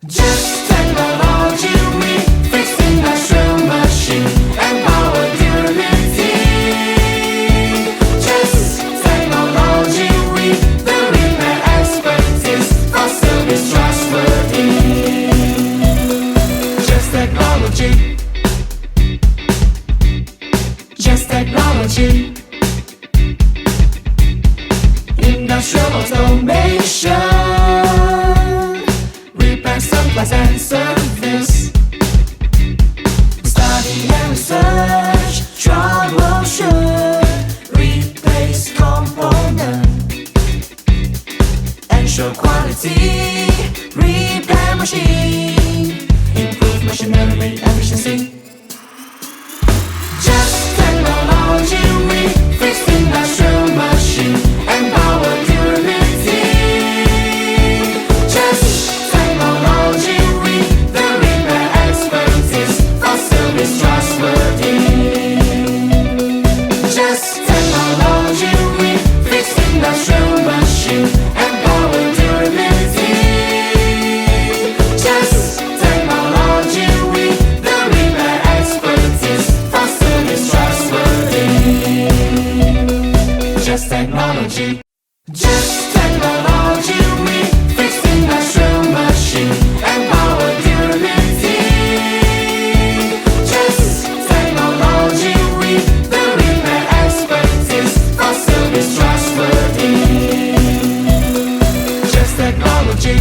Just technology, we fix industrial machine and power durability. Just technology, we the repair expertise for service trustworthy. Just technology. Just technology. Industrial automation. Supplies and service. Study and research, troubleshoot, replace component, ensure quality, repair machine, improve machinery efficiency. Just technology, we fix industrial machine and power durability. Just technology, we the repair expertise for service trustworthy. Just technology, we fix industrial machine and power durability. Just technology, we the repair expertise for service trustworthy. Just technology. Just technology, we fix industrial machine